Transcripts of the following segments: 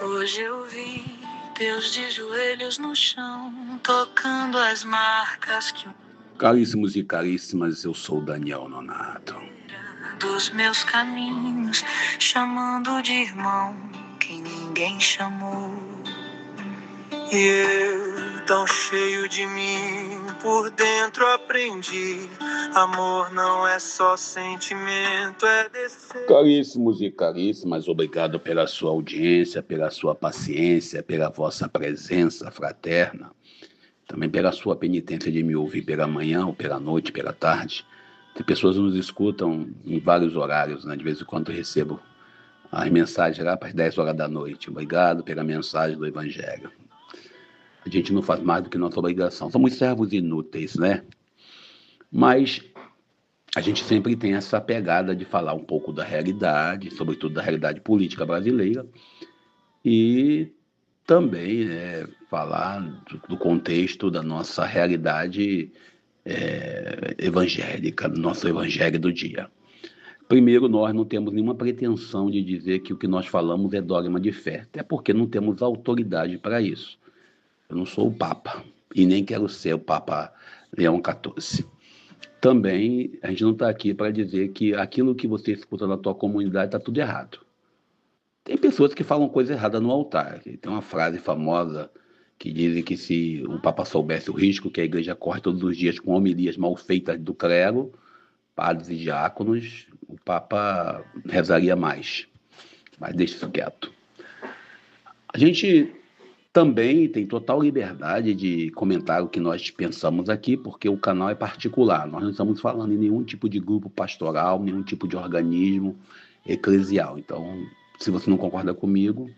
Hoje eu vi Deus de joelhos no chão, tocando as marcas que Caríssimos e caríssimas, eu sou Daniel Nonato. dos meus caminhos, chamando de irmão quem ninguém chamou. E eu, tão cheio de mim, por dentro aprendi, amor não é só sentimento, é descer. Caríssimos e caríssimas, obrigado pela sua audiência, pela sua paciência, pela vossa presença fraterna, também pela sua penitência de me ouvir pela manhã, ou pela noite, pela tarde. Tem pessoas que nos escutam em vários horários, né? De vez em quando eu recebo as mensagens lá para as 10 horas da noite. Obrigado pela mensagem do Evangelho. A gente não faz mais do que nossa obrigação. Somos servos inúteis, né? Mas a gente sempre tem essa pegada de falar um pouco da realidade, sobretudo da realidade política brasileira, e também falar do contexto da nossa realidade evangélica, do nosso evangelho do dia. Primeiro, nós não temos nenhuma pretensão de dizer que o que nós falamos é dogma de fé, até porque não temos autoridade para isso. Eu não sou o Papa, e nem quero ser o Papa Leão XIV. Também, a gente não está aqui para dizer que aquilo que você escuta na tua comunidade está tudo errado. Tem pessoas que falam coisa errada no altar. Tem uma frase famosa que diz que se o Papa soubesse o risco que a igreja corre todos os dias com homilias mal feitas do clero, padres e diáconos, o Papa rezaria mais. Mas deixa isso quieto. A gente também tem total liberdade de comentar o que nós pensamos aqui, porque o canal é particular. Nós não estamos falando em nenhum tipo de grupo pastoral, nenhum tipo de organismo eclesial. Então, se você não concorda comigo,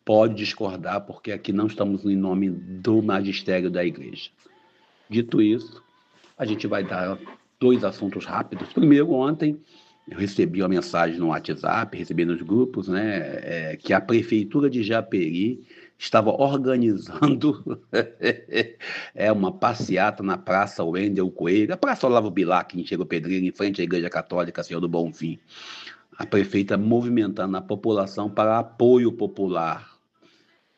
pode discordar, porque aqui não estamos em nome do magistério da igreja. Dito isso, a gente vai dar 2 assuntos rápidos. Primeiro, ontem eu recebi uma mensagem no WhatsApp, recebi nos grupos, né, que a prefeitura de Japeri estava organizando uma passeata na Praça Wendel Coelho, a Praça Olavo Bilac, em Chico Pedreira, em frente à Igreja Católica Senhor do Bonfim. A prefeita movimentando a população para apoio popular.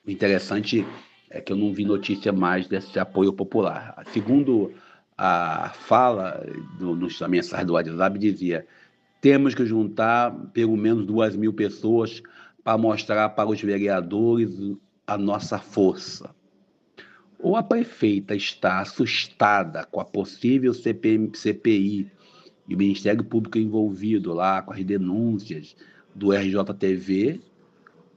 O interessante é que eu não vi notícia mais desse apoio popular. Segundo a fala da mensagem do WhatsApp, dizia: temos que juntar pelo menos 2.000 pessoas para mostrar para os vereadores a nossa força. Ou a prefeita está assustada com a possível CPI e o Ministério Público envolvido lá com as denúncias do RJTV,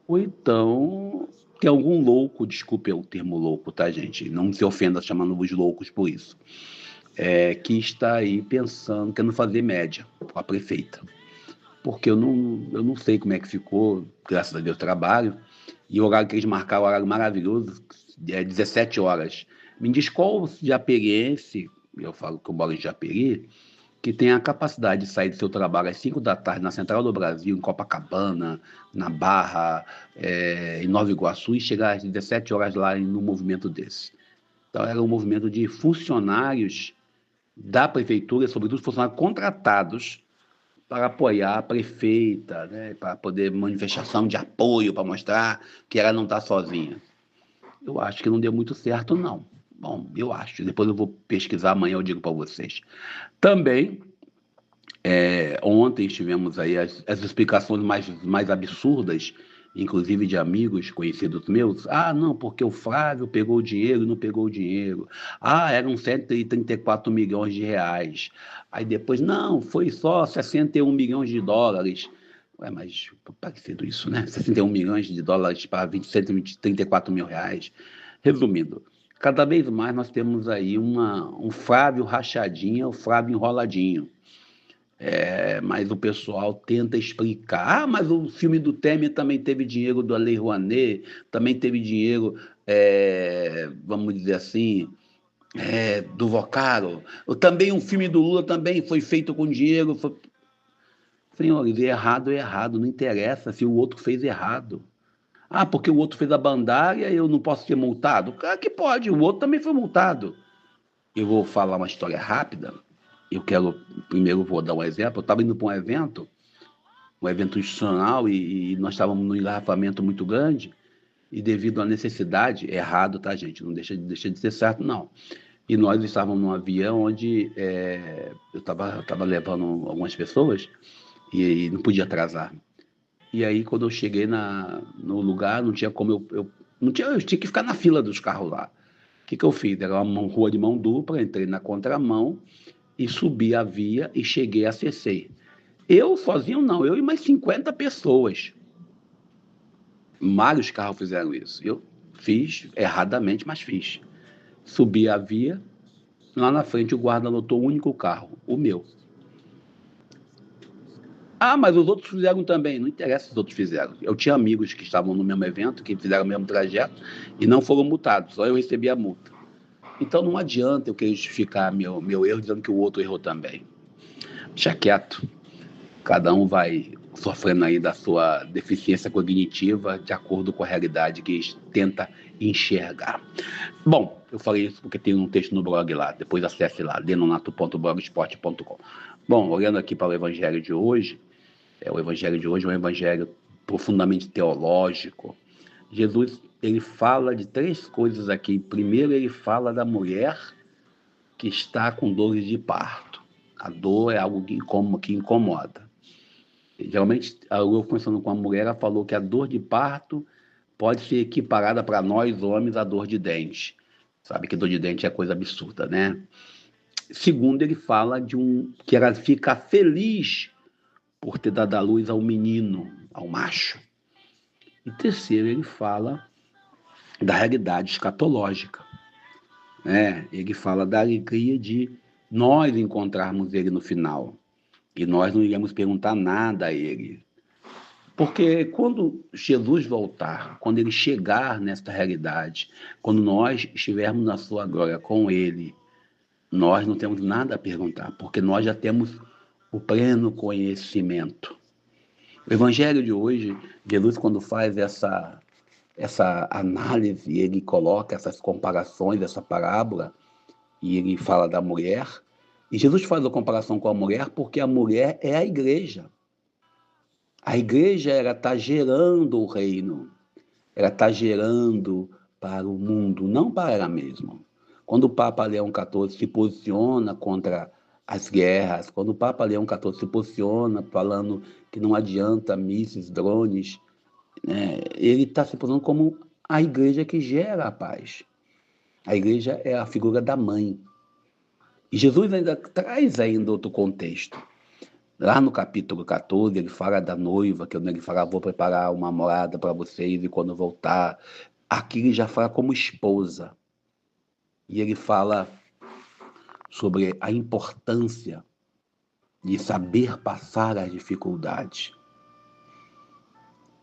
ou então tem algum louco, desculpe o termo louco, tá, gente? Não se ofenda chamando-vos loucos por isso, que está aí pensando, querendo fazer média com a prefeita. Porque eu não sei como é que ficou, graças a Deus, trabalho, e o horário que eles marcaram, o horário maravilhoso, 17 horas. Me diz qual japeriense, eu falo que eu moro em Japeri, que tem a capacidade de sair do seu trabalho às 5 da tarde na Central do Brasil, em Copacabana, na Barra, em Nova Iguaçu, e chegar às 17 horas lá num movimento desse. Então, era um movimento de funcionários da prefeitura, sobretudo funcionários contratados, para apoiar a prefeita, né, para poder manifestação de apoio, para mostrar que ela não está sozinha. Eu acho que não deu muito certo, não. Bom, eu acho. Depois eu vou pesquisar, amanhã eu digo para vocês. Também, ontem tivemos aí as explicações mais absurdas, inclusive de amigos conhecidos meus. Ah, não, porque o Flávio pegou o dinheiro e não pegou o dinheiro. Ah, eram 134 milhões de reais. Aí depois, não, foi só 61 milhões de dólares. Ué, mas parecido isso, né? 61 milhões de dólares para 134 mil reais. Resumindo, cada vez mais nós temos aí um Flávio rachadinha, o Flávio enroladinho. Mas o pessoal tenta explicar. Ah, mas o filme do Temer também teve dinheiro do Lei Rouanet, também teve dinheiro, vamos dizer assim, do Vocaro. Também um filme do Lula também foi feito com dinheiro. Senhores, errado é errado, não interessa se o outro fez errado. Ah, porque o outro fez a bandária e eu não posso ser multado? Claro que pode, o outro também foi multado. Eu vou falar uma história rápida. Primeiro vou dar um exemplo. Eu estava indo para um evento um evento institucional e nós estávamos num engarrafamento muito grande e devido à necessidade, errado, tá, gente? Não deixa de ser certo, não. E nós estávamos num avião onde eu estava levando algumas pessoas e não podia atrasar. E aí, quando eu cheguei no lugar, não tinha como eu tinha que ficar na fila dos carros lá. O que eu fiz? Era uma rua de mão dupla, entrei na contramão e subi a via e cheguei a Cecei. Eu sozinho não, eu e mais 50 pessoas. Vários carros fizeram isso. Eu fiz erradamente, mas fiz. Subi a via, lá na frente o guarda lotou um único carro, o meu. Ah, mas os outros fizeram também. Não interessa se os outros fizeram. Eu tinha amigos que estavam no mesmo evento, que fizeram o mesmo trajeto e não foram multados, só eu recebi a multa. Então não adianta eu querer justificar meu erro dizendo que o outro errou também. Deixa quieto. Cada um vai sofrendo aí da sua deficiência cognitiva de acordo com a realidade que tenta enxergar. Bom, eu falei isso porque tem um texto no blog lá, depois acesse lá, denonato.blogspot.com. Bom, olhando aqui para o evangelho de hoje, o evangelho de hoje é um evangelho profundamente teológico. Jesus, ele fala de 3 coisas aqui. Primeiro, ele fala da mulher que está com dores de parto. A dor é algo que incomoda. Geralmente, eu conversando com uma mulher, ela falou que a dor de parto pode ser equiparada para nós, homens, à dor de dente. Sabe que dor de dente é coisa absurda, né? Segundo, ele fala que ela fica feliz por ter dado à luz ao menino, ao macho. E terceiro, ele fala da realidade escatológica, né? Ele fala da alegria de nós encontrarmos ele no final. E nós não iremos perguntar nada a ele. Porque quando Jesus voltar, quando ele chegar nesta realidade, quando nós estivermos na sua glória com ele, nós não temos nada a perguntar, porque nós já temos o pleno conhecimento. O evangelho de hoje, Jesus, quando faz essa análise, ele coloca essas comparações, essa parábola, e ele fala da mulher. E Jesus faz a comparação com a mulher porque a mulher é a igreja. A igreja está gerando o reino, ela está gerando para o mundo, não para ela mesma. Quando o Papa Leão XIV se posiciona contra as guerras, quando o Papa Leão XIV se posiciona falando que não adianta mísseis, drones, né, ele está se posicionando como a igreja que gera a paz. A igreja é a figura da mãe. E Jesus ainda traz outro contexto. Lá no capítulo 14, ele fala da noiva, que ele fala, vou preparar uma morada para vocês e quando voltar. Aqui ele já fala como esposa. E ele fala sobre a importância de saber passar as dificuldades.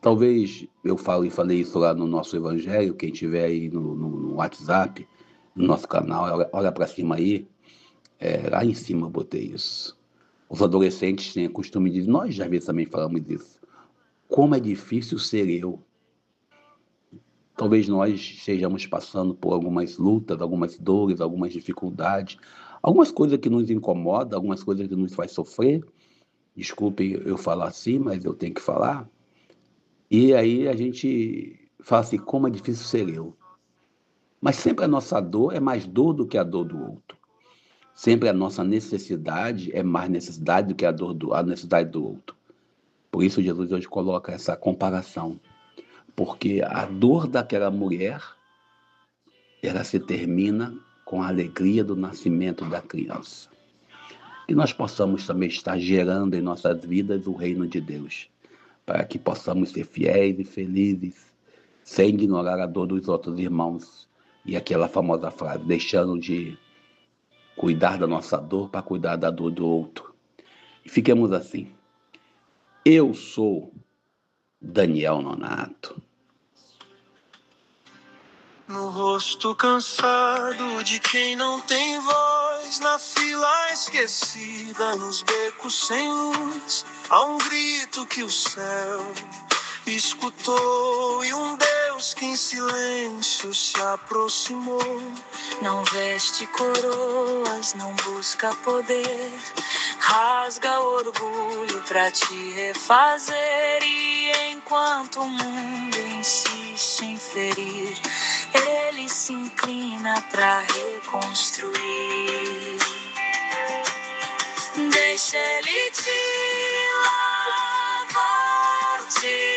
Talvez eu falei isso lá no nosso evangelho, quem tiver aí no WhatsApp, no nosso canal, olha para cima aí, lá em cima eu botei isso. Os adolescentes têm o costume de dizer, nós já vezes também falamos disso, como é difícil ser eu. Talvez nós estejamos passando por algumas lutas, algumas dores, algumas dificuldades, algumas coisas que nos incomodam, algumas coisas que nos faz sofrer. Desculpe eu falar assim, mas eu tenho que falar. E aí a gente fala assim, como é difícil ser eu. Mas sempre a nossa dor é mais dor do que a dor do outro. Sempre a nossa necessidade é mais necessidade do que a necessidade do outro. Por isso Jesus hoje coloca essa comparação. Porque a dor daquela mulher, ela se termina com a alegria do nascimento da criança. Que nós possamos também estar gerando em nossas vidas o reino de Deus, para que possamos ser fiéis e felizes, sem ignorar a dor dos outros irmãos. E aquela famosa frase, deixando de cuidar da nossa dor para cuidar da dor do outro. E fiquemos assim. Eu sou Daniel Nonato. No rosto cansado de quem não tem voz, na fila esquecida, nos becos sem luz, há um grito que o céu escutou, e um Deus que em silêncio se aproximou. Não veste coroas, não busca poder, rasga orgulho pra te refazer. E enquanto o mundo insiste em ferir, ele se inclina pra reconstruir. Deixa ele te lavar, te